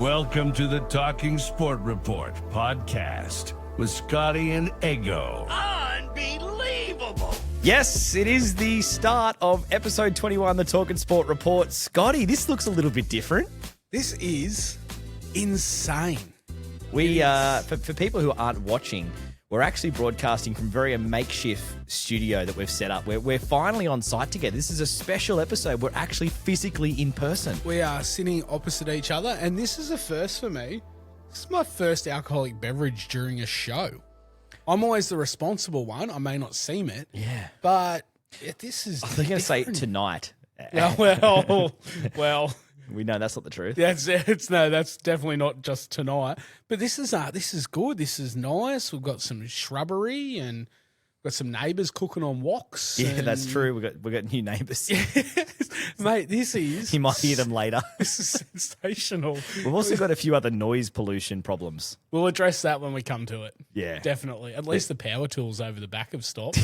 Welcome to the Talking Sport Report podcast with Scotty and Ego. Unbelievable! Yes, it is the start of episode 21, the Talking Sport Report. Scotty, this looks a little bit different. This is insane. We, for people who aren't watching, we're actually broadcasting from a makeshift studio that we've set up. We're finally on site together. This is a special episode. We're actually physically in person. We are sitting opposite each other, and this is a first for me. This is my first alcoholic beverage during a show. I'm always the responsible one. I may not seem it. Yeah. But this is They're going to say tonight. Yeah, well. We know that's not the truth. That's definitely not just tonight. But this is good. This is nice. We've got some shrubbery and got some neighbours cooking on woks. Yeah, that's true. We got new neighbours. Mate, this is... You might hear them later. This is sensational. We've also got a few other noise pollution problems. We'll address that when we come to it. Yeah. Definitely. At least the power tools over the back have stopped.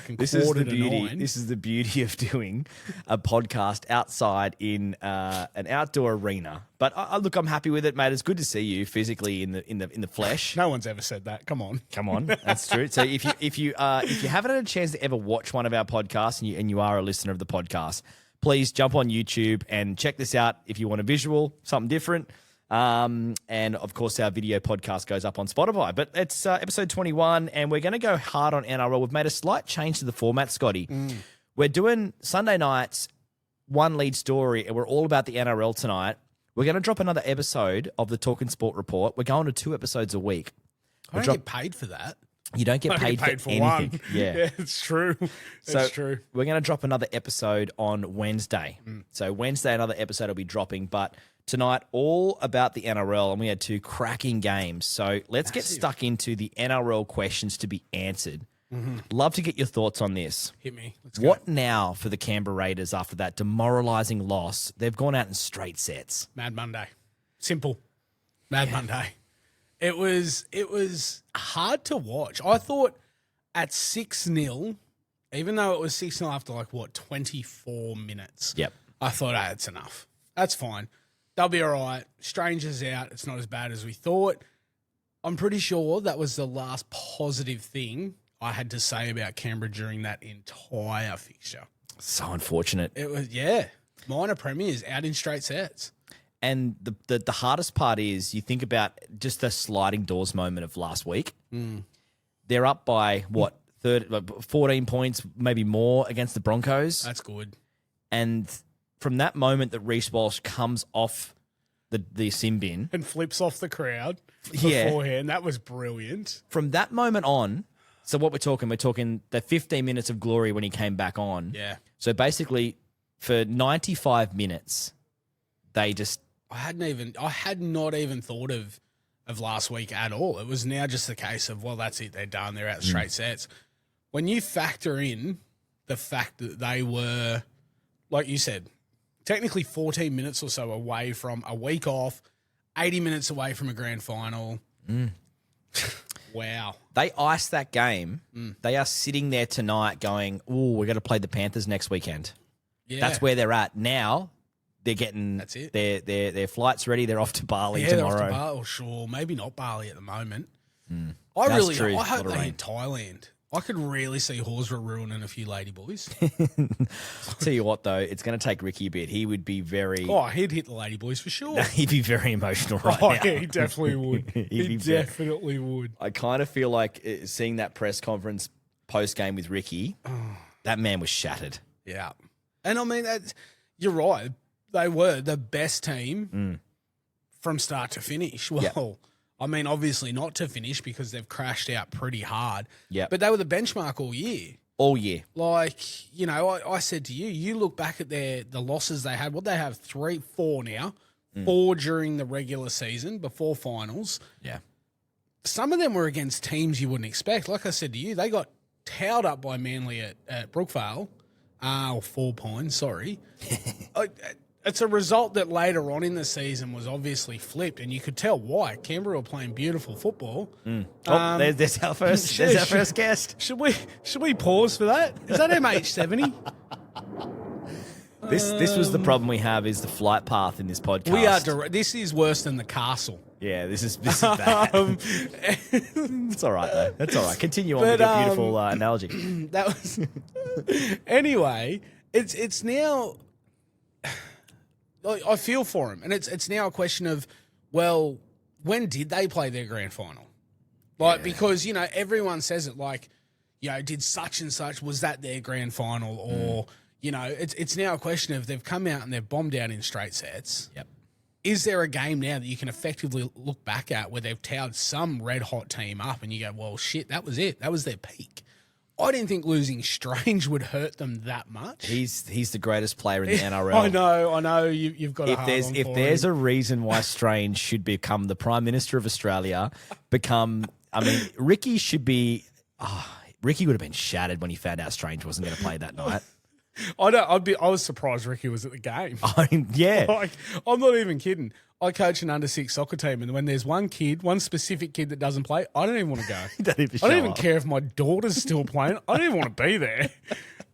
This is the beauty. This is the beauty of doing a podcast outside in an outdoor arena. But look, I'm happy with it, mate. It's good to see you physically in the flesh. No one's ever said that. Come on, that's true. So if you haven't had a chance to ever watch one of our podcasts and you are a listener of the podcast, please jump on YouTube and check this out if you want a visual, something different. And of course, our video podcast goes up on Spotify. But it's episode 21, and we're going to go hard on NRL. We've made a slight change to the format, Scotty. We're doing Sunday nights, one lead story, and we're all about the NRL tonight. We're going to drop another episode of the Talking Sport Report. We're going to 2 episodes a week. I don't get paid for that. You don't get paid, for anything. One. Yeah, it's true. It's true. We're going to drop another episode on Wednesday. So Wednesday, another episode will be dropping. But tonight, all about the NRL, and we had 2 cracking games. So let's get stuck into the NRL questions to be answered. Love to get your thoughts on this. Hit me. Let's go. What now for the Canberra Raiders after that demoralising loss? They've gone out in straight sets. Mad Monday. Simple. Mad Monday. It was hard to watch. I thought at 6-0, even though it was 6-0 after 24 minutes. Yep. I thought, it's enough. That's fine. They'll be all right. Stranger's out. It's not as bad as we thought. I'm pretty sure that was the last positive thing I had to say about Canberra during that entire fixture. So unfortunate. It was, minor premiers out in straight sets. And the hardest part is you think about just the sliding doors moment of last week. They're up by, 14 points, maybe more against the Broncos. That's good. And from that moment that Reece Walsh comes off the sin bin. And flips off the crowd beforehand. That was brilliant. From that moment on, so what we're talking the 15 minutes of glory when he came back on. Yeah. So basically for 95 minutes, they just... I had not even thought of last week at all. It was now just the case of, well, that's it. They're done. They're out straight sets. When you factor in the fact that they were, like you said, technically 14 minutes or so away from a week off, 80 minutes away from a grand final. Wow. They iced that game. They are sitting there tonight going, we're going to play the Panthers next weekend. Yeah. That's where they're at. Now they're getting That's it. Their flights ready. They're off to Bali tomorrow. They're off to Bali. Sure, maybe not Bali at the moment. That's true. I hope Lot of they rain. hit Thailand. I could really see Horsburgh ruining a few lady boys. I'll tell you what, though, it's going to take Ricky a bit. He would be very... Oh, he'd hit the lady boys for sure. He'd be very emotional right now. Yeah, he definitely would. He definitely would. I kind of feel like seeing that press conference post-game with Ricky, that man was shattered. Yeah. And I mean, you're right. They were the best team from start to finish. Well, I mean, obviously not to finish because they've crashed out pretty hard. Yeah. But they were the benchmark all year. All year. Like, I said to you, you look back at the losses they had. What they have, 4 now. 4 during the regular season before finals. Yeah. Some of them were against teams you wouldn't expect. Like I said to you, they got towed up by Manly at Brookvale. 4 points, sorry. It's a result that later on in the season was obviously flipped, and you could tell why. Canberra were playing beautiful football. There's our first guest. Should we pause for that? Is that MH70? This was the problem we have is the flight path in this podcast. We are this is worse than the castle. Yeah, this is bad. It's all right though. That's all right. Continue on with your beautiful analogy. That was anyway. It's now. I feel for him, and it's now a question of, well, when did they play their grand final? Because everyone says it did such and such, was that their grand final, or it's now a question of they've come out and they've bombed out in straight sets. Yep. Is there a game now that you can effectively look back at where they've towed some red hot team up and you go, well, shit, that was it. That was their peak. I didn't think losing Strange would hurt them that much. He's the greatest player in the NRL. I know. You've got if there's a reason why Strange should become the Prime Minister of Australia, Ricky should be. Ricky would have been shattered when he found out Strange wasn't going to play that night. I was surprised Ricky was at the game. Yeah. I'm not even kidding. I coach an under-6 soccer team, and when there's one specific kid that doesn't play, I don't even want to go. I don't even care if my daughter's still playing. I don't even want to be there.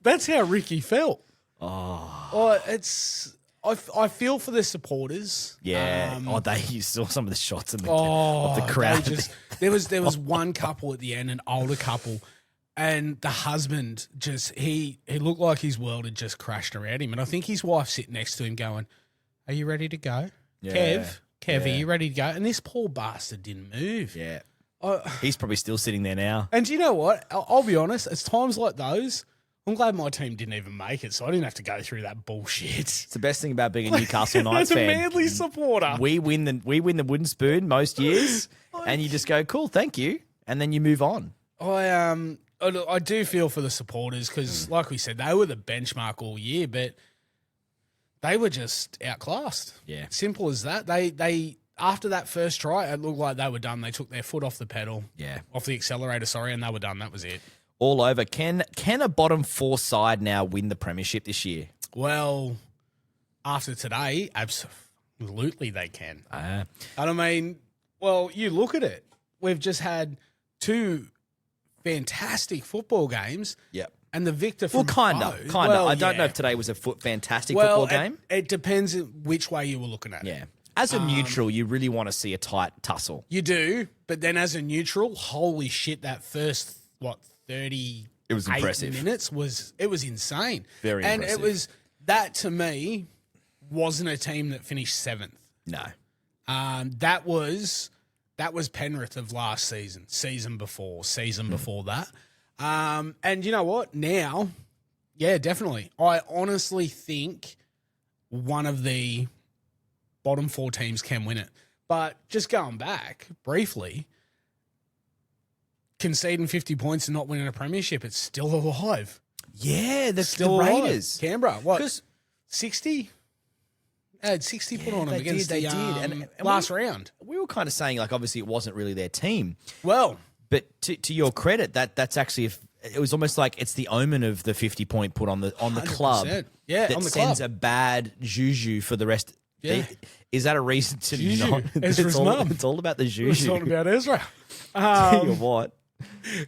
That's how Ricky felt. I feel for the supporters. Yeah. You saw some of the shots of the crowd. There was one couple at the end, an older couple, and the husband he looked like his world had just crashed around him. And I think his wife sitting next to him going, "Are you ready to go? Yeah. Kev, are you ready to go?" And this poor bastard didn't move. Yeah. He's probably still sitting there now. And you know what? I'll be honest, it's times like those, I'm glad my team didn't even make it, so I didn't have to go through that bullshit. It's the best thing about being a Newcastle Knights As fan. a Manly supporter. We win the wooden spoon most years, and you just go, cool, thank you, and then you move on. I do feel for the supporters because, like we said, they were the benchmark all year, but they were just outclassed. Yeah. Simple as that. They after that first try, it looked like they were done. They took their foot off the pedal. Yeah. Off the accelerator, and they were done. That was it. All over. Can a bottom four side now win the premiership this year? Well, after today, absolutely they can. And I mean, well, you look at it. We've just had two fantastic football games. Yep. And the victor from kind of. I don't know if today was a fantastic football game. It depends which way you were looking at it. Yeah. As a neutral, you really want to see a tight tussle. You do, but then as a neutral, holy shit, that first, 30 it was impressive. Minutes was insane. Very and impressive. And it was, that to me, wasn't a team that finished 7th. No. That was Penrith of last season before that. And you know what? Now, yeah, definitely. I honestly think one of the bottom 4 teams can win it. But just going back briefly, conceding 50 points and not winning a premiership, it's still alive. Yeah, that's still the alive. Raiders. Canberra, what? 60? They had 60 put on them against the last round. We were kind of saying, obviously it wasn't really their team. Well, but to your credit, that's actually it was almost like it's the omen of the 50-point put on the club. Yeah, that on the sends club. a bad juju for the rest. Yeah. Is that a reason to Juju. not? Ezra's mum. It's all about the juju. It's all about Ezra. Tell you what.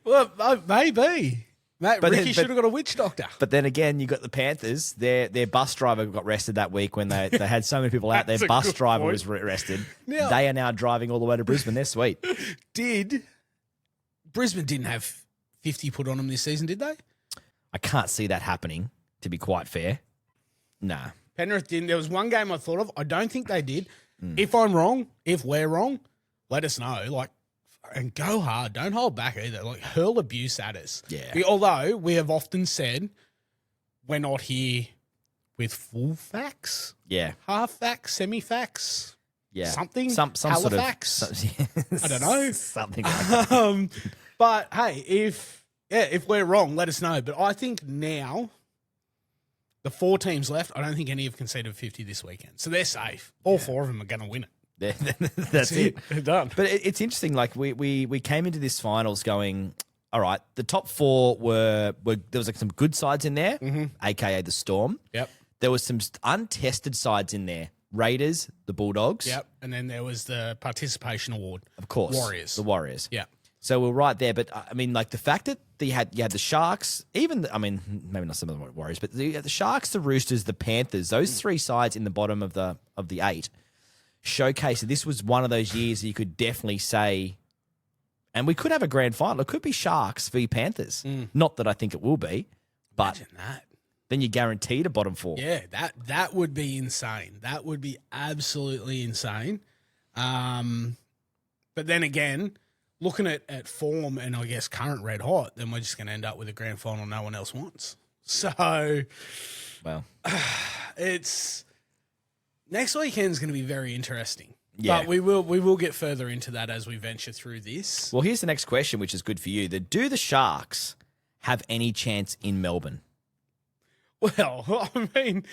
Well, maybe. Mate, Ricky should have got a witch doctor. But then again, you got the Panthers. Their bus driver got arrested that week when they had so many people out. Their bus driver was arrested. Now, they are now driving all the way to Brisbane. They're sweet. Brisbane didn't have 50 put on them this season, did they? I can't see that happening, to be quite fair. Nah. Penrith didn't. There was one game I thought of. I don't think they did. If I'm wrong, if we're wrong, let us know. And go hard. Don't hold back either. Hurl abuse at us. Yeah. Although we have often said we're not here with full facts. Yeah. Half facts, semi-facts. Yeah. Something. Some sort of. I don't know. Something like that. But hey, if we're wrong, let us know. But I think now, the 4 teams left, I don't think any have conceded 50 this weekend. So they're safe. All 4 of them are going to win it. That's it. They're done. But it's interesting. We came into this finals going, all right, the top 4 were there was some good sides in there, aka the Storm. Yep. There was some untested sides in there. Raiders, the Bulldogs. Yep. And then there was the participation award. Of course. Warriors. The Warriors. Yeah. So we're right there. But I mean, the fact that you had the Sharks, maybe not some of the Warriors, but you had the Sharks, the Roosters, the Panthers, those three sides in the bottom of the 8 showcase that this was one of those years that you could definitely say, and we could have a grand final. It could be Sharks v Panthers. Not that I think it will be, but Imagine that. then you're guaranteed a bottom 4. Yeah, that would be insane. That would be absolutely insane. But then again, looking at form and I guess current red hot, then we're just going to end up with a grand final no one else wants. So, Well, it's next weekend's going to be very interesting. Yeah. But we will get further into that as we venture through this. well, here's the next question, which is good for you. Do the Sharks have any chance in Melbourne? Well, I mean,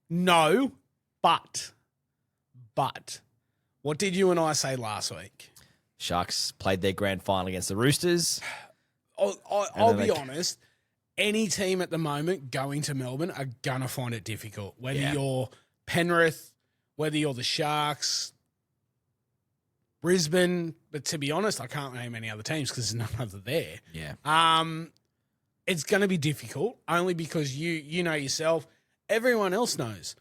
no, but what did you and I say last week? Sharks played their grand final against the Roosters. I'll be honest. Any team at the moment going to Melbourne are going to find it difficult. Whether you're Penrith, whether you're the Sharks, Brisbane. But to be honest, I can't name any other teams because there's none other there. Yeah. It's going to be difficult only because you know yourself. Everyone else knows.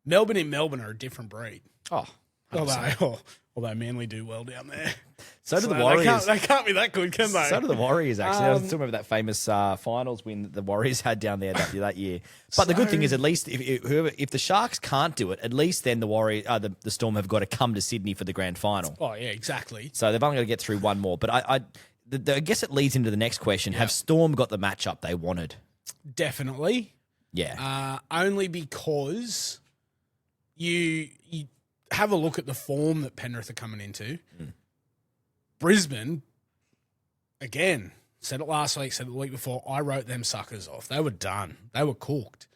Melbourne and Melbourne are a different breed. Oh, 100%. Although Manly do well down there. So do the Warriors. They can't be that good, can they? So do the Warriors, actually. I still remember that famous finals win that the Warriors had down there that year. But the good thing is, at least if the Sharks can't do it, at least then the Storm have got to come to Sydney for the grand final. Oh, yeah, exactly. So they've only got to get through one more. But I guess it leads into the next question. Have Storm got the matchup they wanted? Definitely. Yeah. Only because you have a look at the form that Penrith are coming into. Brisbane, again, said it last week, said it the week before, I wrote them suckers off. They were done. They were cooked.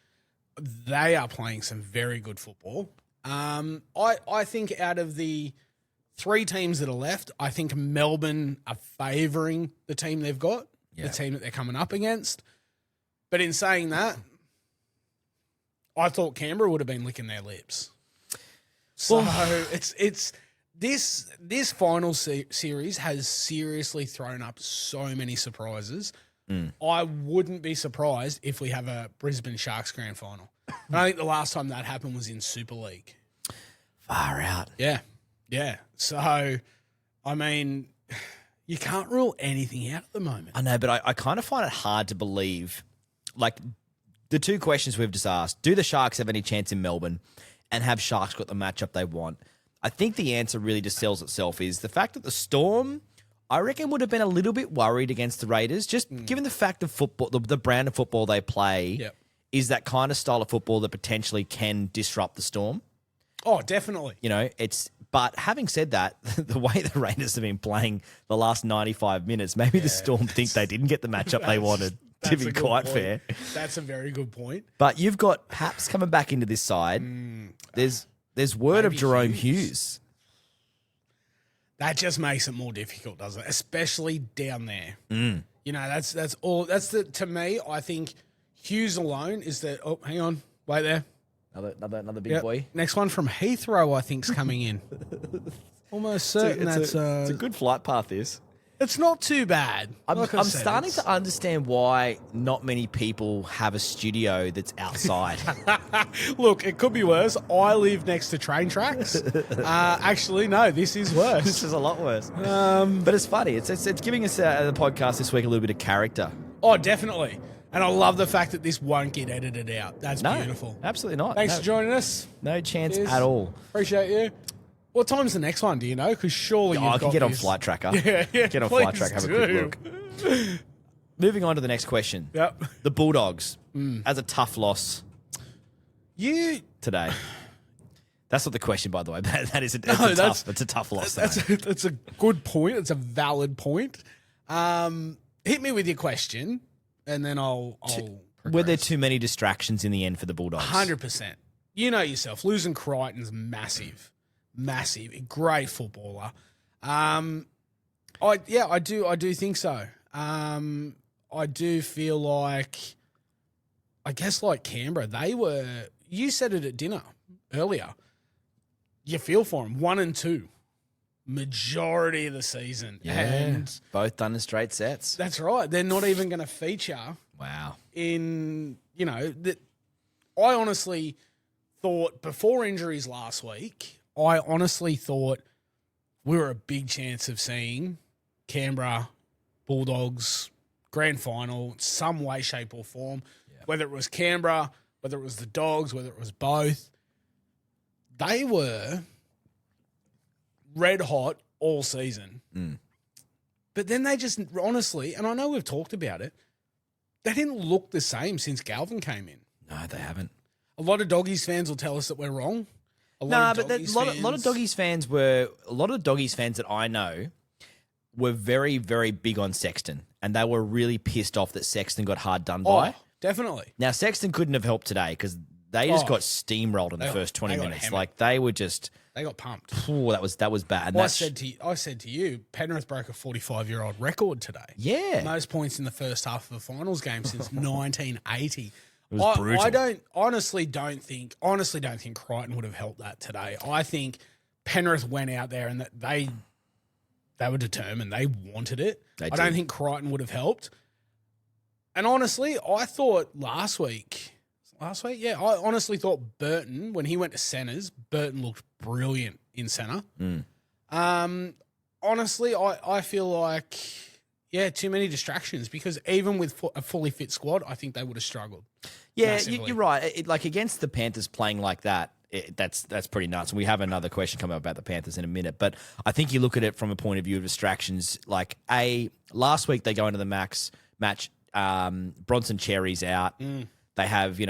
They are playing some very good football. I think out of the 3 teams that are left, I think Melbourne are favouring the team they've got, the team that they're coming up against. But in saying that, I thought Canberra would have been licking their lips. So it's this final series has seriously thrown up so many surprises. I wouldn't be surprised if we have a Brisbane Sharks grand final. And I think the last time that happened was in Super League. Far out. Yeah. So, I mean, you can't rule anything out at the moment. I know, but I kind of find it hard to believe. Like, the 2 questions we've just asked, do the Sharks have any chance in Melbourne? And have Sharks got the matchup they want? I think the answer really just sells itself is the fact that the Storm, I reckon, would have been a little bit worried against the Raiders, just given the fact of football, the brand of football they play is that kind of style of football that potentially can disrupt the Storm. Oh, definitely. You know, but having said that, the way the Raiders have been playing the last 95 minutes, maybe the Storm think they didn't get the matchup they wanted, to be quite fair. That's a very good point. But you've got Paps coming back into this side. There's word of Jerome Hughes. That just makes it more difficult, doesn't it? Especially down there. You know, that's all. That's to me, I think Hughes alone is the. Oh, hang on, wait there. Another big boy. Next one from Heathrow, I think's coming in. Almost certain it's a good flight path. It's not too bad. I'm starting to understand why not many people have a studio that's outside. Look, it could be worse. I live next to train tracks. Actually, no, this is worse. This is a lot worse. But it's funny. It's giving us the podcast this week a little bit of character. Oh, definitely. And I love the fact that this won't get edited out. That's beautiful. Absolutely not. Thanks for joining us. No chance Cheers. at all. Appreciate you. What time's the next one? Do you know? Because surely I can get on Flight Tracker. Get on Flight Tracker. Have a quick look. Moving on to the next question. Yep. The Bulldogs as a tough loss today. That's not the question, by the way. That is it's a tough loss. That's a good point. It's a valid point. Hit me with your question, and then I'll Were there too many distractions in the end for the Bulldogs? 100%. You know yourself. Losing Crichton's massive. Great footballer. I do think so. I do feel like, I guess like Canberra, you said it at dinner earlier. You feel for them, 1 and 2. majority of the season. Yeah. And Both done in straight sets. that's right. They're not even going to feature Wow. in, that I honestly thought before injuries last week, I honestly thought we were a big chance of seeing Canberra, Bulldogs, Grand Final, some way, shape or form, whether it was Canberra, whether it was the Dogs, whether it was both. They were red hot all season. But then they just, honestly, and I know we've talked about it, they didn't look the same since Galvin came in. No, they haven't. A lot of Doggies fans will tell us that we're wrong. A No, lot but a lot of Doggies fans that I know were very, very big on Sexton, and they were really pissed off that Sexton got hard done by. Definitely. Now, Sexton couldn't have helped today because they just got steamrolled in the first 20 minutes. hammered. Like, they were just... They got pumped. Ooh, that was bad. And Well, I said to you, Penrith broke a 45-year-old record today. Yeah. Most points in the first half of a finals game since 1980. It was brutal. I honestly don't think Crichton would have helped that today. I think Penrith went out there and that they were determined. They wanted it. I don't think Crichton would have helped. And honestly, I thought last week, I honestly thought Burton, when he went to centres, Burton looked brilliant in centre. Honestly, I feel like, too many distractions because even with a fully fit squad, I think they would have struggled. Yeah, massively. you're right. Like against the Panthers playing like that, that's pretty nuts. And we have another question coming up about the Panthers in a minute. But I think you look at it from a point of view of distractions. Like last week they go into the match. Bronson Cherry's out. They have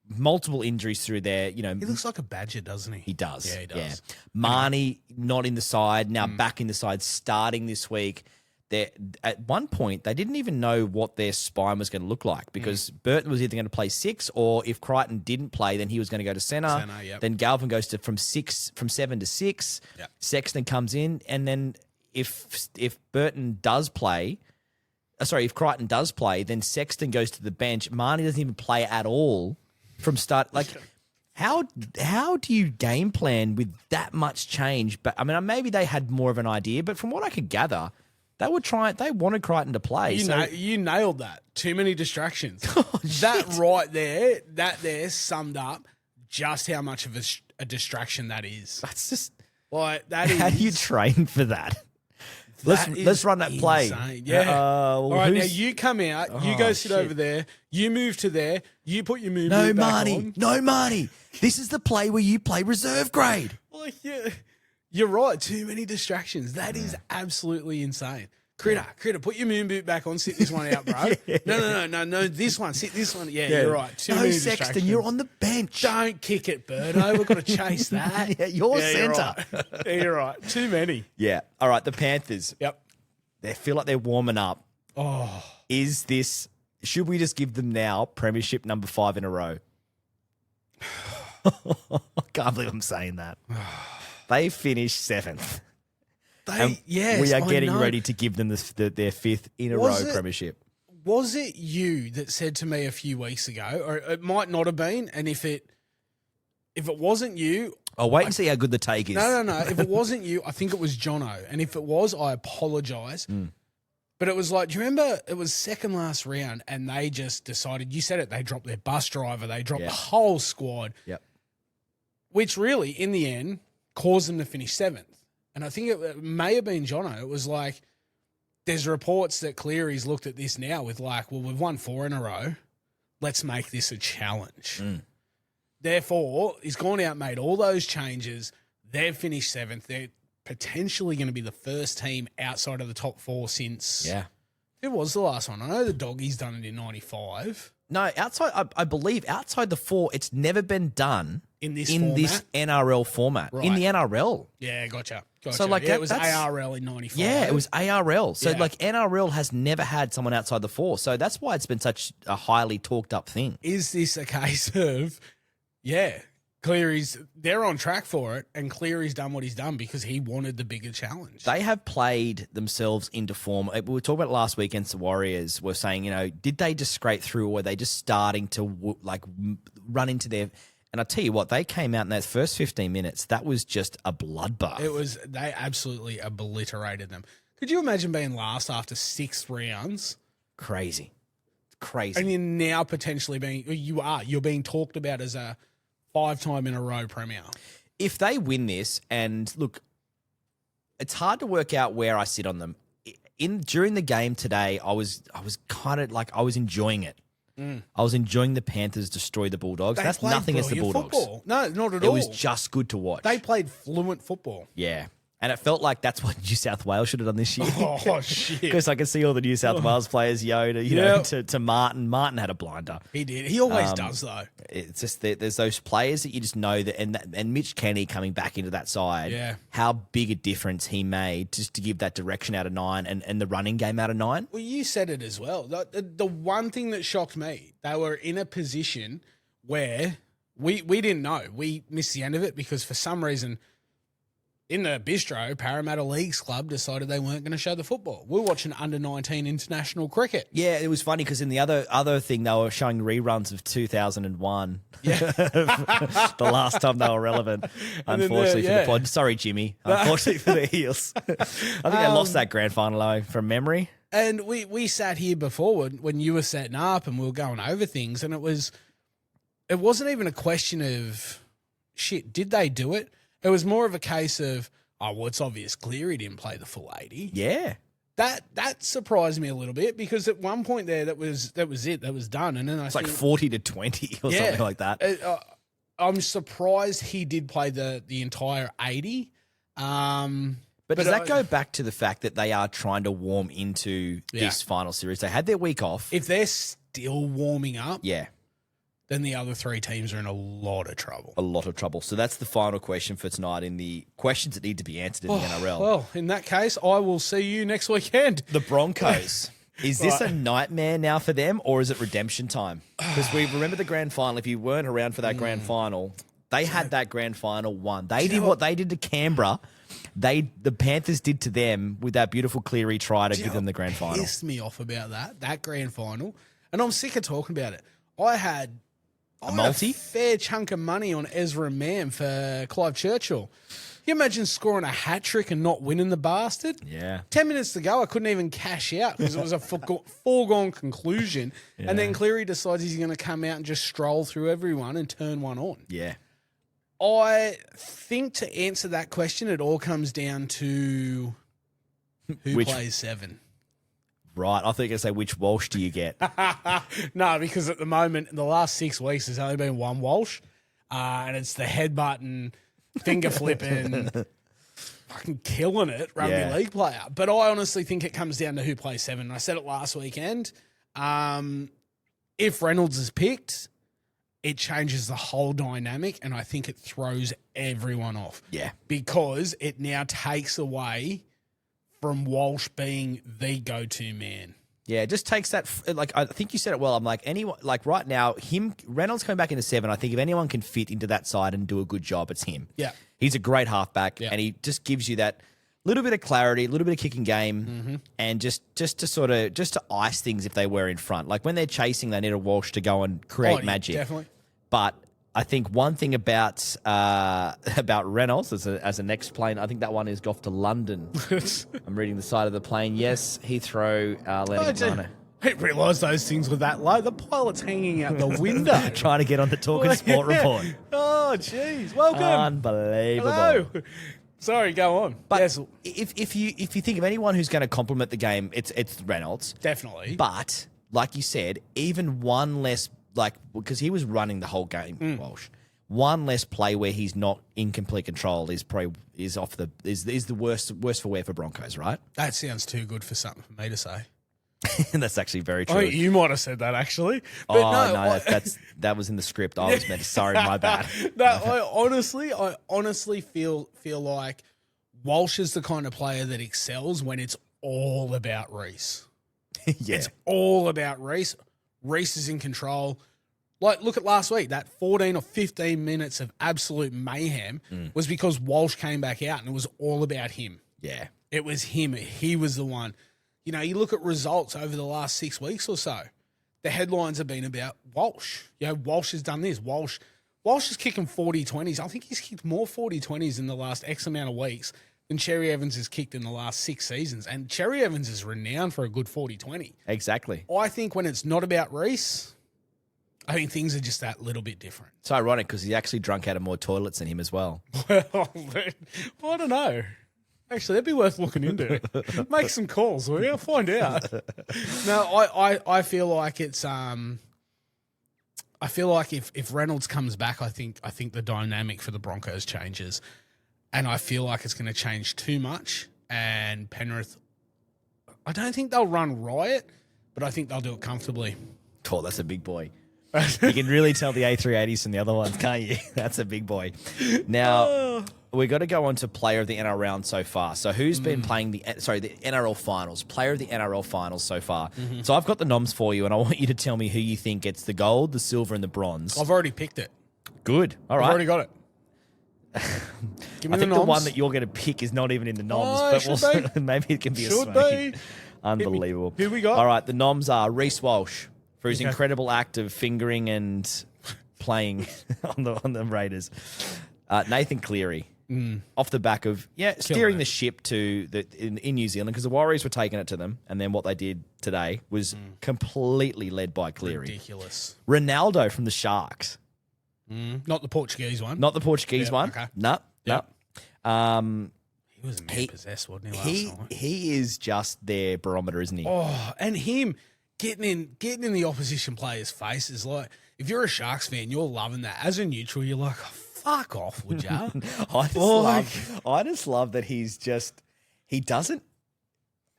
multiple injuries through there. He looks like a Badger, doesn't he? He does. Yeah, he does. Yeah. Marnie not in the side now, back in the side, starting this week. At one point, they didn't even know what their spine was going to look like because Burton was either going to play 6 or if Crichton didn't play, then he was going to go to centre. Yep. Then Galvin goes to from 7 to 6. Yep. Sexton comes in, and then if Burton does play, if Crichton does play, then Sexton goes to the bench. Marnie doesn't even play at all from start. Like, how do you game plan with that much change? But I mean, maybe they had more of an idea, but from what I could gather, they wanted Crichton to play. You nailed that. Too many distractions. That there summed up just how much of a distraction that is. That's just like that. How do you train for that? Let's run that play. Insane. Yeah. All right, now you come out. You go sit over there. You move to there. You put your move back on. No, Marty. This is the play where you play reserve grade. Well, yeah. You're right. Too many distractions. That is absolutely insane. Critter, put your moon boot back on. Sit this one out, bro. No. This one. Sit this one. Yeah, you're right. Too many Sexton, distractions. you're on the bench. Don't kick it, Birdo. We've got to chase that. You're centre. You're right. Too many. Yeah. All right. The Panthers. Yep. They feel like they're warming up. Oh. Should we just give them now Premiership number 5 in a row? I can't believe I'm saying that. They finished 7th. We are getting ready to give them their 5th in a row Premiership. Was it you that said to me a few weeks ago, or it might not have been, and if it wasn't you... I'll wait and see how good the take is. No. If it wasn't you, I think it was Jono. And if it was, I apologise. But it was like, do you remember it was second last round and they just decided, you said it, they dropped their bus driver, they dropped the whole squad. Yep. Which really, in the end, caused them to finish 7th. And I think it may have been Jono. It was like, there's reports that Cleary's looked at this now with like, well, we've won 4 in a row. Let's make this a challenge. Therefore, he's gone out, made all those changes. They've finished 7th. They're potentially going to be the first team outside of the top 4 since... Yeah. Who was the last one? I know the Doggies done it in 95. No, I believe outside the 4, it's never been done in this NRL format. Right. In the NRL. Yeah, gotcha. So like it was ARL in 95. Yeah, it was ARL. So like NRL has never had someone outside the 4. So that's why it's been such a highly talked up thing. Is this a case of, they're on track for it, and Cleary's done what he's done because he wanted the bigger challenge. They have played themselves into form. We were talking about it last week against the Warriors. We're saying, did they just scrape through, or were they just starting to run into their And I tell you what, they came out in those first 15 minutes. That was just a bloodbath. They absolutely obliterated them. Could you imagine being last after 6 rounds? Crazy. And you're now potentially you're being talked about as a 5-time in a row premier. If they win this, and look, it's hard to work out where I sit on them. During the game today, I was kind of like, I was enjoying it. I was enjoying the Panthers destroy the Bulldogs. That's nothing against the Bulldogs. Football. No, not at all. It was just good to watch. They played fluent football. Yeah. And it felt like that's what New South Wales should have done this year. Oh, shit. Because I can see all the New South Wales players, to Martin. Martin had a blinder. He did. He always does, though. It's just there's those players that you just know that, and Mitch Kenny coming back into that side, how big a difference he made just to give that direction out of 9 and the running game out of 9. Well, you said it as well. The one thing that shocked me, they were in a position where we didn't know. We missed the end of it because for some reason – in the bistro, Parramatta Leagues Club decided they weren't going to show the football. We're watching under-19 international cricket. Yeah, it was funny because in the other thing, they were showing reruns of 2001. Yeah. The last time they were relevant, unfortunately for the pod. Sorry, Jimmy. Unfortunately for the Eels. I think they lost that grand final from memory. And we sat here before when you were setting up and we were going over things, and it wasn't even a question of, shit, did they do it? It was more of a case of, it's obvious Cleary didn't play the full 80. Yeah. That surprised me a little bit because at one point there that was it. That was done. And then it's like 40-20 or something like that. I'm surprised he did play the entire 80. But does that go back to the fact that they are trying to warm into this final series? They had their week off. If they're still warming up, yeah, then the other 3 teams are in a lot of trouble. A lot of trouble. So that's the final question for tonight in the questions that need to be answered in the NRL. Well, in that case, I will see you next weekend. The Broncos. Is this a nightmare now for them, or is it redemption time? Because we remember the grand final. If you weren't around for that grand final, they had that grand final won. They did what they did to Canberra. The Panthers did to them with that beautiful Cleary try to give them the grand final. Pissed me off about that grand final, and I'm sick of talking about it. I had a fair chunk of money on Ezra Mann for Clive Churchill. You imagine scoring a hat trick and not winning the bastard? Yeah. 10 minutes to go, I couldn't even cash out because it was a foregone conclusion. Yeah. And then Cleary decides he's going to come out and just stroll through everyone and turn one on. Yeah. I think to answer that question, it all comes down to who plays 7. Right, I think I say which Walsh do you get? No, because at the moment, in the last 6 weeks, there's only been one Walsh, and it's the headbutting, finger flipping, fucking killing it rugby league player. But I honestly think it comes down to who plays 7. I said it last weekend. If Reynolds is picked, it changes the whole dynamic, and I think it throws everyone off. Yeah, because it now takes away from Walsh being the go-to man. Yeah, it just takes that, like, I think you said it well. I'm like, anyone, like right now, Reynolds coming back into 7, I think if anyone can fit into that side and do a good job, it's him. Yeah. He's a great halfback, and he just gives you that little bit of clarity, a little bit of kicking game, and just to ice things if they were in front. Like when they're chasing, they need a Walsh to go and create magic. Definitely. But I think one thing about Reynolds as a next plane, I think that one is off to London. I'm reading the side of the plane. Yes, Heathrow, landing. I didn't realise those things were that low. The pilot's hanging out the window. Trying to get on the Talking Sport report. Oh, jeez. Welcome. Unbelievable. Hello. Sorry, go on. But yes. if you think of anyone who's going to complement the game, it's Reynolds. Definitely. But like you said, even one less, like, because he was running the whole game, Walsh. One less play where he's not in complete control is the worst for wear for Broncos, right? That sounds too good for something for me to say. That's actually very true. Oh, you might have said that actually. But that was in the script. I was meant to. Sorry, my bad. No, I honestly feel like Walsh is the kind of player that excels when it's all about Reece. Yeah, it's all about Reece. Reece is in control. Like, look at last week. That 14 or 15 minutes of absolute mayhem was because Walsh came back out and it was all about him. Yeah. It was him. He was the one. You know, you look at results over the last 6 weeks or so, the headlines have been about Walsh. You know, Walsh has done this. Walsh Walsh is kicking 40-20s. I think he's kicked more 40-20s in the last X amount of weeks than Cherry Evans has kicked in the last 6 seasons. And Cherry Evans is renowned for a good 40-20. Exactly. I think when it's not about Reece, I think things are just that little bit different. It's ironic because he actually drunk out of more toilets than him as well. Well, I don't know. Actually, that'd be worth looking into. Make some calls, will you? Find out. No, I feel like it's I feel like if Reynolds comes back, I think the dynamic for the Broncos changes, and I feel like it's going to change too much. And Penrith, I don't think they'll run riot, but I think they'll do it comfortably. Oh, that's a big boy. You can really tell the A380s from the other ones, can't you? That's a big boy. Now, we've got to go on to player of the NRL round so far. So who's been playing the NRL Finals, player of the NRL Finals so far. So I've got the noms for you, and I want you to tell me who you think gets the gold, the silver, and the bronze. I've already picked it. Good. All right. I've already got it. Give me I think the the noms. one that you're going to pick is not even in the noms, Oh, but should be. maybe it can be a Should smoky. be. Unbelievable. Who we got? All right, the noms are Reece Walsh for his Okay. incredible act of fingering and playing on the Raiders. Nathan Cleary, off the back of steering it. the ship to in New Zealand, because the Warriors were taking it to them, and then what they did today was completely led by Cleary. Ridiculous. Ronaldo from the Sharks, Not the Portuguese one. not the Portuguese Yeah, one. okay. No. He was man possessed, wasn't he, last night? He is just their barometer, isn't he? Oh, and him getting in the opposition player's face is like, if you're a Sharks fan, you're loving that. As a neutral, you're like, oh, fuck off, would ya? I just love that he doesn't.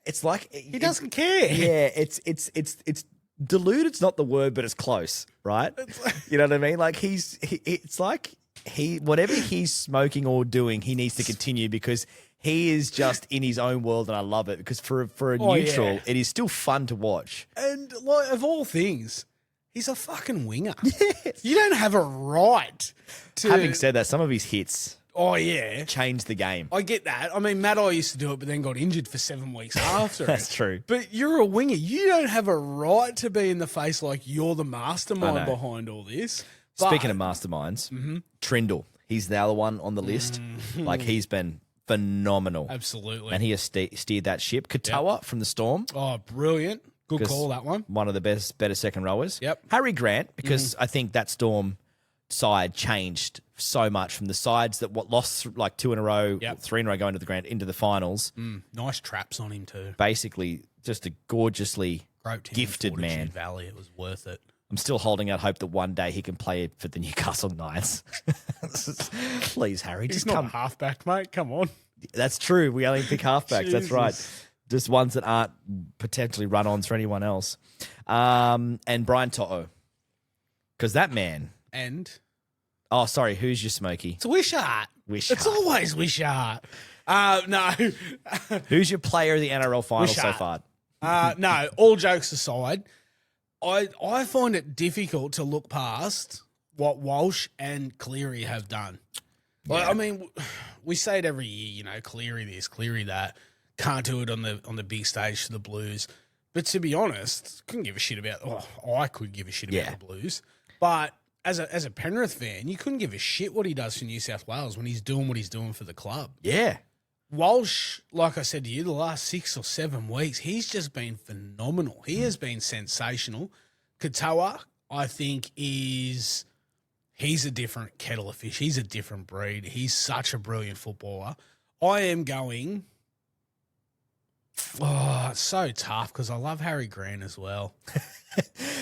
It's like He doesn't care. Yeah, it's deluded's not the word, but it's close, right? You know what I mean? Like it's like whatever he's smoking or doing, he needs to continue because he is just in his own world, and I love it because for a neutral, it is still fun to watch. And like, of all things, he's a fucking winger. Yes. You don't have a right to. Having said that, some of his hits Oh, yeah. changed the game. I get that. I mean, Matt, I used to do it, but then got injured for 7 weeks after. That's it. true. But you're a winger. You don't have a right to be in the face like you're the mastermind behind all this. Speaking of masterminds, Trindle, he's the other one on the list. Like, he's been phenomenal. Absolutely. And he has steered that ship. Katoa from the Storm, Oh, brilliant. Good 'Cause call, that one. one of the better second rowers. Yep. Harry Grant, because I think that Storm side changed so much from the sides that lost like 2 in a row, 3 in a row going into the finals. Nice traps on him too. Basically, just a gorgeously Groped him gifted in Fortitude man. Valley. It was worth it. I'm still holding out hope that one day he can play for the Newcastle Knights. Please, Harry, He's just not come. a halfback, mate. Come on. That's true. We only pick halfbacks. That's right. Jesus. Just ones that aren't potentially run-ons for anyone else. And Brian To'o. Because that man... And Oh, sorry. Who's your Smoky? it's Wishart. Wishart. It's always Wishart. No. Who's your player of the NRL Finals so Wishart. far? No, all jokes aside, I find it difficult to look past what Walsh and Cleary have done. Like, I mean, we say it every year, you know, Cleary this, Cleary that. Can't do it on the big stage for the Blues. But to be honest, couldn't give a shit about. Oh, I could give a shit about the Blues, but as a Penrith fan, you couldn't give a shit what he does for New South Wales when he's doing what he's doing for the club. Yeah. Walsh, like I said to you, the last 6 or 7 weeks, he's just been phenomenal. He has been sensational. Katoa, I think, he's a different kettle of fish. He's a different breed. He's such a brilliant footballer. I am going... Oh, it's so tough because I love Harry Grant as well.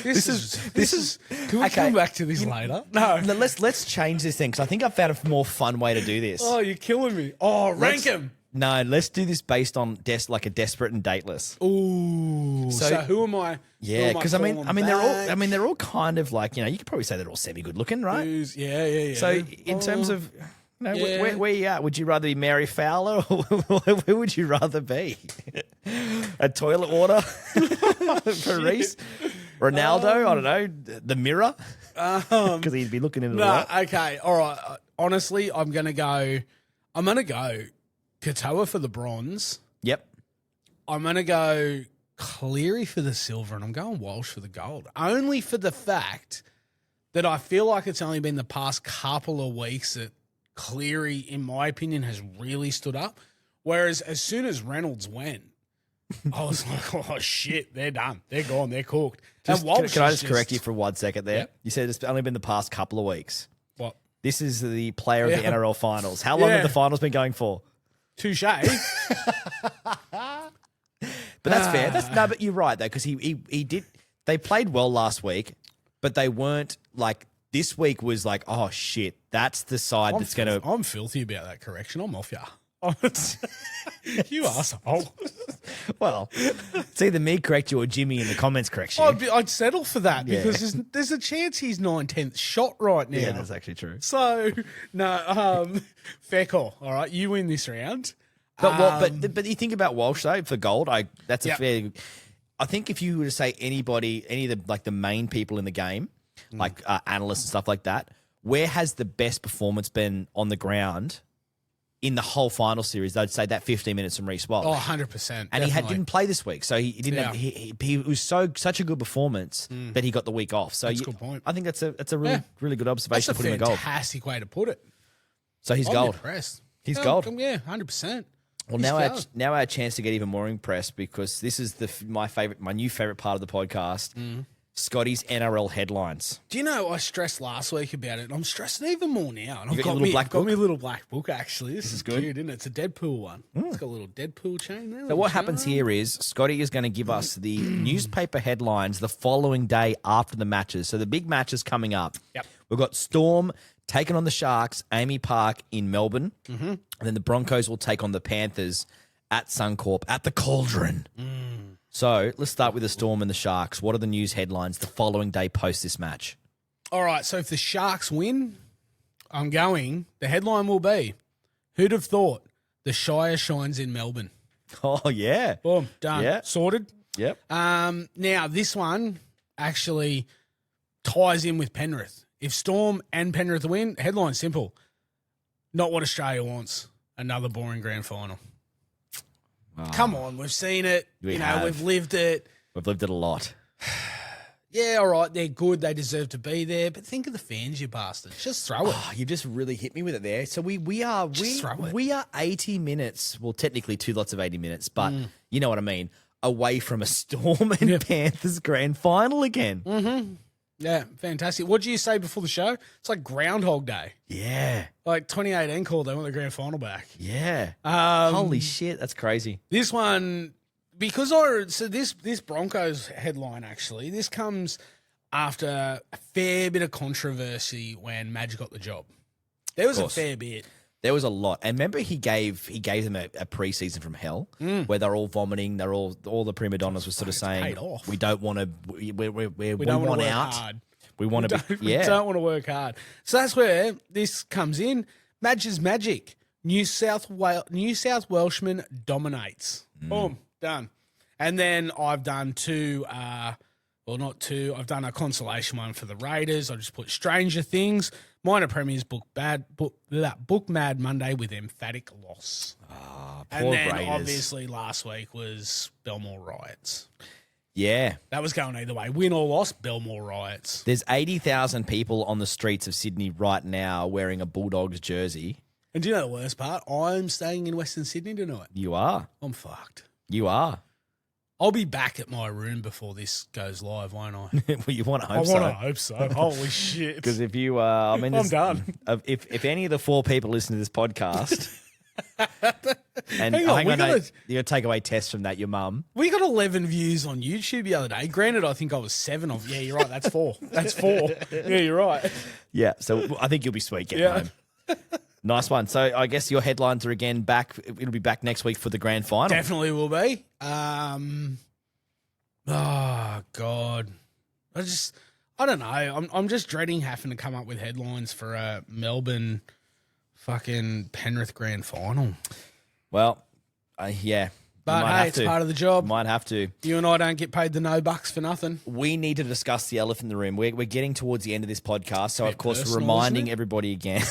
This is. Can we come back to this later? No. Let's change this thing because I think I've found a more fun way to do this. Oh, you're killing me. Oh, rank him. No, let's do this based on like a desperate and dateless. Ooh. So who am I? Yeah, because they're all kind of like, you know, you could probably say they're all semi good looking, right? Yeah. So in terms of, you know, where you at? Would you rather be Mary Fowler or who would you rather be? A toilet water for Reece? Ronaldo? I don't know. The Mirror? Because he'd be looking into that. Okay. All right. Honestly, I'm going to go Katoa for the bronze. Yep. I'm going to go Cleary for the silver, and I'm going Walsh for the gold. Only for the fact that I feel like it's only been the past couple of weeks that Cleary, in my opinion, has really stood up. Whereas as soon as Reynolds went, I was like, oh, shit, they're done. They're gone. They're cooked. Can I just correct you for for 1 second there? Yep. You said it's only been the past couple of weeks. what? This is the player of the NRL Finals. How long have the finals been going for? Touche. But that's fair. No, but you're right though, because he did. They played well last week, but they weren't like this week was like, oh shit, that's the side that's going to. I'm filthy about that correction. I'm off ya. You asshole. Well, it's either me correct you or Jimmy in the comments correct you. I'd settle for that because there's a chance he's 9/10 shot right now. Yeah, that's actually true. So no, fair call. All right, you win this round. But you think about Walsh though for gold. That's a Yep. fair. I think if you were to say any of the main people in the game, like analysts and stuff like that, where has the best performance been on the ground in the whole final series? They'd say that 15 minutes from Reece Walsh. Oh, 100%. And he didn't play this week, so he didn't. Yeah. He was such a good performance that he got the week off. So That's a good point. I think that's a really good observation That's to put a him in gold. fantastic way to put it. So he's I'm gold. impressed. He's gold. Yeah, 100%. Well, now our chance to get even more impressed because this is my new favorite part of the podcast. Scotty's NRL headlines. Do you know I stressed last week about it? I'm stressing even more now. And You got your little black got book? me a little black book actually. This is good. cute, isn't it? It's a Deadpool one. It's got a little Deadpool chain there. So what happens here is Scotty is going to give us the newspaper headlines the following day after the matches. So the big matches coming up. Yep. We've got Storm taking on the Sharks, Amy Park in Melbourne. And then the Broncos will take on the Panthers at Suncorp at the Cauldron. So let's start with the Storm and the Sharks. What are the news headlines the following day post this match? All right, so if the Sharks win, the headline will be, who'd have thought the Shire shines in Melbourne? Oh, yeah. Boom, done. Yeah. Sorted. Yep. Now, this one actually ties in with Penrith. If Storm and Penrith win, headline simple. Not what Australia wants. Another boring grand final. Come on, we've seen it. We have. We've lived it. We've lived it a lot. Yeah, all right, they're good. They deserve to be there. But think of the fans, you bastards. Just throw it. Oh, you just really hit me with it there. So we are 80 minutes. Well, technically 2 lots of 80 minutes, but you know what I mean. Away from a Storm and Panthers grand final again. Yeah, fantastic. What did you say before the show? It's like Groundhog Day. Yeah. Like 2018 called, they want the grand final back. Yeah. Holy shit, that's crazy. This one, because this Broncos headline actually, this comes after a fair bit of controversy when Madge got the job. There was a fair bit. There was a lot. And remember he gave them a preseason from hell where they're all vomiting, all the prima donnas were sort of saying we don't want to we don't want out. Hard. We want to be We don't want to work hard. So that's where this comes in. Madge's magic. New South Welshman dominates. Boom, done. And then I've done not two. I've done a consolation one for the Raiders. I just put Stranger Things. Minor Premiers book Mad Monday with emphatic loss. And then Raiders. obviously last week was Belmore riots. Yeah. That was going either way. Win or loss, Belmore riots. There's 80,000 people on the streets of Sydney right now wearing a Bulldogs jersey. And do you know the worst part? I'm staying in Western Sydney tonight. You are. I'm fucked. You are. I'll be back at my room before this goes live, won't I? Well, you want to hope I so. want to hope so. Holy shit. Because if you, I'm done. If any of the 4 people listen to this podcast, and Hang on, you're we going to take away tests from that, your mum. We got 11 views on YouTube the other day. Granted, I think I was 7 of. Yeah, you're right. That's 4. That's 4. Yeah, you're right. Yeah, so I think you'll be sweet getting home. Nice one. So I guess your headlines are again back. It'll be back next week for the grand final. Definitely will be. Oh God, I don't know. I'm just dreading having to come up with headlines for a Melbourne fucking Penrith grand final. Well, yeah, But hey, it's part of the job. Might have to. You and I don't get paid the no bucks for nothing. We need to discuss the elephant in the room. We're getting towards the end of this podcast, so of course personal, reminding isn't it? everybody again.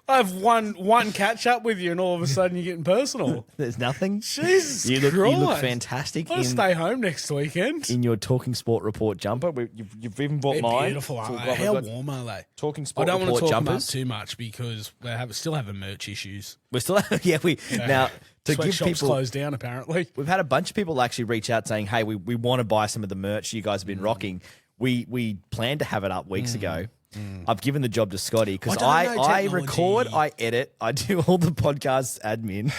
I have one catch up with you, and all of a sudden you're getting personal. There's nothing. Jesus You look Christ. fantastic I'll stay home next weekend. in your Talking Sport Report jumper. You've even bought They're mine. beautiful, aren't So they? we've How got warm are they? Talking I Sport don't want Report to talk about jumpers. too much because we still having merch issues. We're still now to give Sweatshop's people. closed down apparently. We've had a bunch of people actually reach out saying, "Hey, we want to buy some of the merch you guys have been rocking." We planned to have it up weeks ago. I've given the job to Scotty because I don't know I technology. record, I edit, I do all the podcast admin.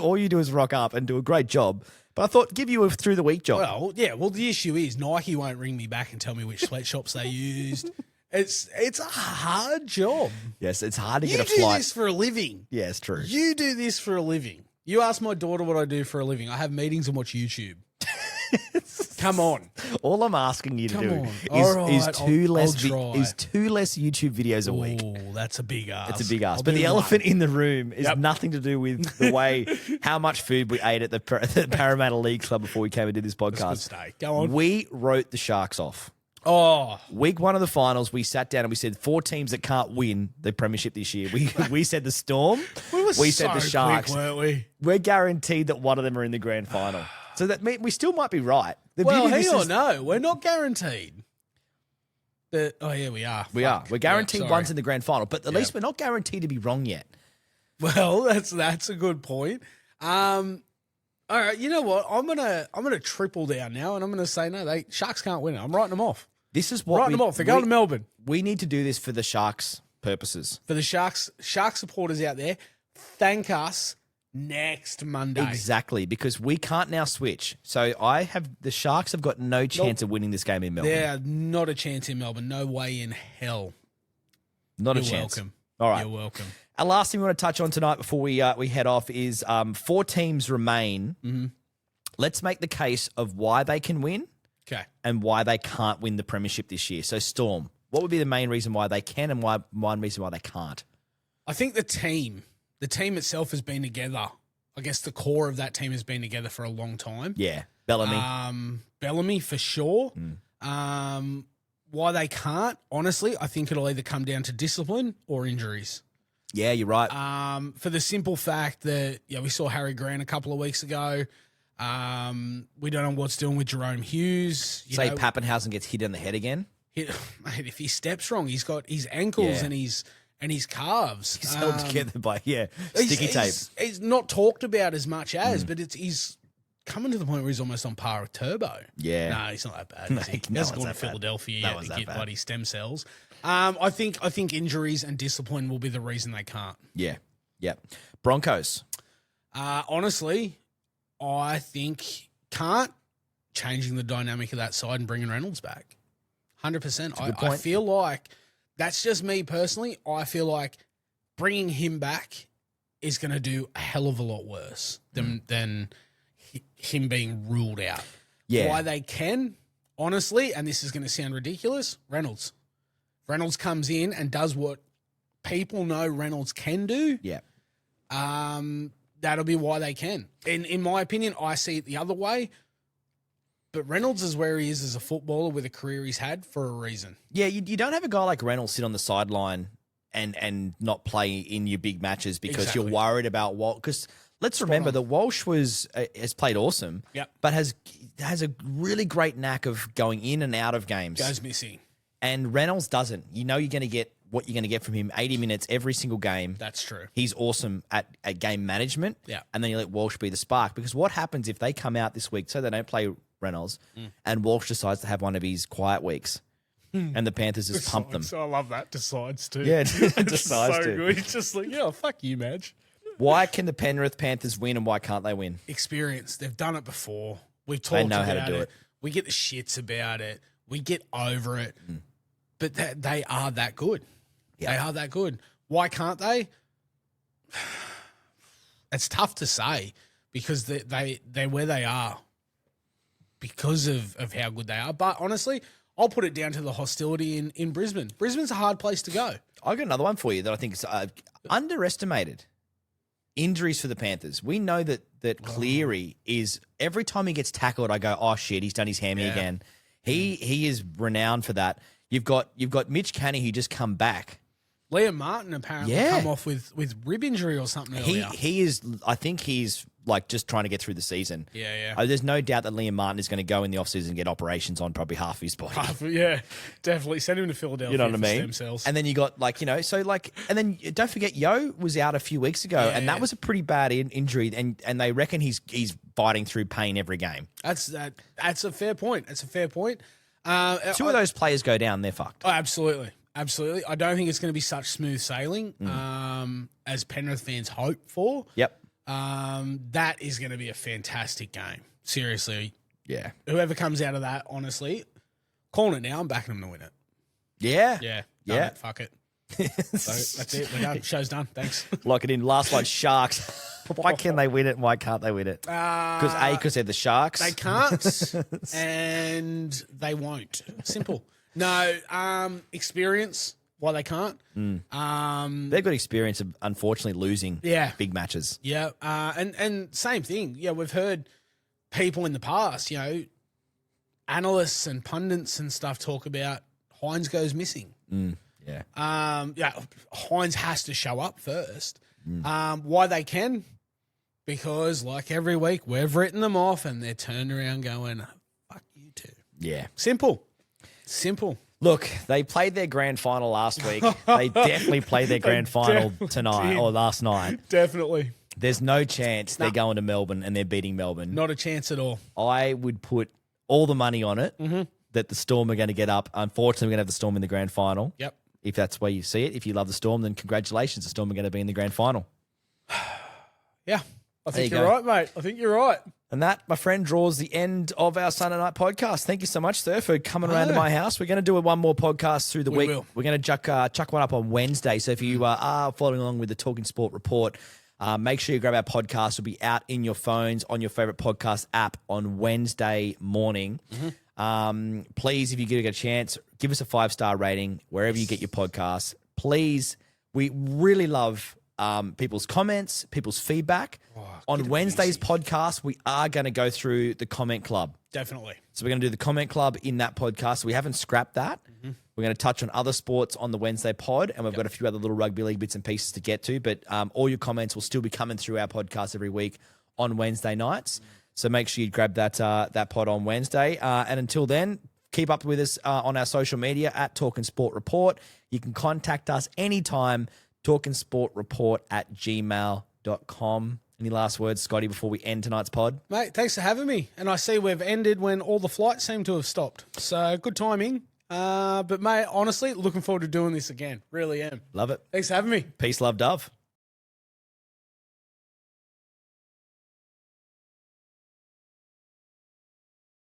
All you do is rock up and do a great job. But I thought give you a through the week job. Well, yeah. Well, the issue is Nike won't ring me back and tell me which sweatshops they used. It's a hard job. Yes, it's hard to You get a do flight. this for a living. Yeah, it's true. You do this for a living. You ask my daughter what I do for a living. I have meetings and watch YouTube. Come on. All I'm asking you to Come do on. is, All right, is two I'll less try. is two less YouTube videos a week. Oh, that's a big ass. It's a big ask. I'll But do the one. elephant in the room is Yep. nothing to do with the way how much food we ate at the Parramatta League Club before we came and did this Good podcast. steak. Go on. We wrote the Sharks off. Oh, Week 1 of the finals, we sat down and we said 4 teams that can't win the premiership this year. We said the Storm. we said the so Sharks. quick, weren't we? We're guaranteed that one of them are in the grand final. So that we still might be right. The Well, beauty of hang this on. is- No, we're not guaranteed. Oh, yeah, we are. We are. Fuck. We're guaranteed Yeah, one's sorry. in the grand final, but at least we're not guaranteed to be wrong yet. Well, that's a good point. All right, you know what? I'm gonna triple down now, and I'm gonna say no. Sharks can't win it. I'm writing them off. This is what Writing them off. They're going to Melbourne. We need to do this for the Sharks' purposes. For the Shark supporters out there, thank us next Monday. Exactly, because we can't now switch. So the Sharks have got no chance of winning this game in Melbourne. They're not a chance in Melbourne. No way in hell. Not a You're chance. welcome. All right. You're welcome. Our last thing we want to touch on tonight before we head off is 4 teams remain. Mm-hmm. Let's make the case of why they can win Okay. and why they can't win the premiership this year. So Storm, what would be the main reason why they can and one reason why they can't? I think the team itself has been together. I guess the core of that team has been together for a long time. Yeah, Bellamy. Bellamy for sure. Mm. Why they can't, honestly, I think it'll either come down to discipline or injuries. Yeah, you're right. For the simple fact that we saw Harry Grant a couple of weeks ago. We don't know what's doing with Jerome Hughes. Say Pappenhausen gets hit in the head again. Mate, if he steps wrong, he's got his ankles Yeah. and his calves. He's held together by sticky tape. He's not talked about as much as, but he's coming to the point where he's almost on par with Turbo. Yeah. No, he's not that bad. No, Is he? no He hasn't one's gone to that bad. Philadelphia No yet one's to that get bad. bloody stem cells. I think injuries and discipline will be the reason they can't. Yeah. Broncos. Honestly, I think can't changing the dynamic of that side and bringing Reynolds back. 100%. a good I point. feel like that's just me personally. I feel like bringing him back is going to do a hell of a lot worse than him being ruled out. Yeah. Why they can, honestly, and this is going to sound ridiculous, Reynolds. Reynolds comes in and does what people know Reynolds can do. Yeah. That'll be why they can. In my opinion, I see it the other way. But Reynolds is where he is as a footballer with a career he's had for a reason. Yeah, you don't have a guy like Reynolds sit on the sideline and not play in your big matches because Exactly. you're worried about Walsh. Because let's remember that Walsh has played awesome, Yep. but has a really great knack of going in and out of games. Goes missing. And Reynolds doesn't. You know you're going to get what you're going to get from him 80 minutes every single game. That's true. He's awesome at game management. Yeah. And then you let Walsh be the spark. Because what happens if they come out this week, so they don't play Reynolds, and Walsh decides to have one of his quiet weeks, and the Panthers just pump them? So I love that. Decides to. Yeah, It's decides so to. good. He's just like, yeah, fuck you, Madge. Why can the Penrith Panthers win and why can't they win? Experience. They've done it before. We've They talked know about how to do it. We get the shits about it. We get over it. But they are that good. Yeah. They are that good. Why can't they? It's tough to say because they're where they are because of how good they are. But honestly, I'll put it down to the hostility in Brisbane. Brisbane's a hard place to go. I've got another one for you that I think is underestimated. Injuries for the Panthers. We know that that Cleary is every time he gets tackled, I go, oh shit, he's done his hammy again. He is renowned for that. You've got Mitch Canny who just come back. Liam Martin apparently come off with rib injury or something earlier. He is. I think he's like just trying to get through the season. Yeah. There's no doubt that Liam Martin is going to go in the offseason and get operations on probably half his body. Yeah, definitely. Send him to Philadelphia. You know what I mean? Stem cells. And then you got and then don't forget Yo was out a few weeks ago, and that was a pretty bad injury, and they reckon he's fighting through pain every game. That's a fair point. That's a fair point. Two of those players go down, they're fucked. Oh, absolutely. I don't think it's going to be such smooth sailing as Penrith fans hope for. Yep. That is going to be a fantastic game. Seriously. Yeah. Whoever comes out of that, honestly, calling it now, I'm backing them to win it. Yeah. Yeah. Yeah. Fuck it. So that's it. We're done. Show's done. Thanks. Lock it in. Last one, Sharks. Why can they win it and why can't they win it? Because they're the Sharks. They can't and they won't. Simple. No, experience. Why they can't. They've got experience of unfortunately losing big matches. Yeah. And same thing. Yeah, we've heard people in the past, analysts and pundits and stuff talk about Hines goes missing. Yeah. Hines has to show up first. Why they can? Because like every week we've written them off and they're turned around going, fuck you too. Yeah. Simple. Look, they played their grand final last week. They definitely played their grand final tonight or last night. Definitely. There's no chance they're going to Melbourne and they're beating Melbourne. Not a chance at all. I would put all the money on it that the Storm are going to get up. Unfortunately, we're going to have the Storm in the grand final. Yep. If that's where you see it. If you love the Storm, then congratulations. The Storm are going to be in the grand final. Yeah. I think you're right, mate. I think you're right. And that, my friend, draws the end of our Sunday night podcast. Thank you so much, sir, for coming around to my house. We're going to do one more podcast through the week. We're going to chuck one up on Wednesday. So if you are following along with the Talking Sport report, make sure you grab our podcast. It'll be out in your phones on your favorite podcast app on Wednesday morning. Please, if you get a chance, give us a 5-star rating wherever you get your podcasts. Please, we really love people's comments, people's feedback. On Wednesday's podcast, we are going to go through the comment club. Definitely. So we're going to do the comment club in that podcast. We haven't scrapped that. We're going to touch on other sports on the Wednesday pod, and we've got a few other little rugby league bits and pieces to get to. But all your comments will still be coming through our podcast every week on Wednesday nights. So make sure you grab that pod on Wednesday. And until then, keep up with us on our social media at Talking Sport Report. You can contact us anytime, talkingsportreport@gmail.com. Any last words, Scotty, before we end tonight's pod? Mate, thanks for having me. And I see we've ended when all the flights seem to have stopped. So good timing. But, mate, honestly, looking forward to doing this again. Really am. Love it. Thanks for having me. Peace, love, dove.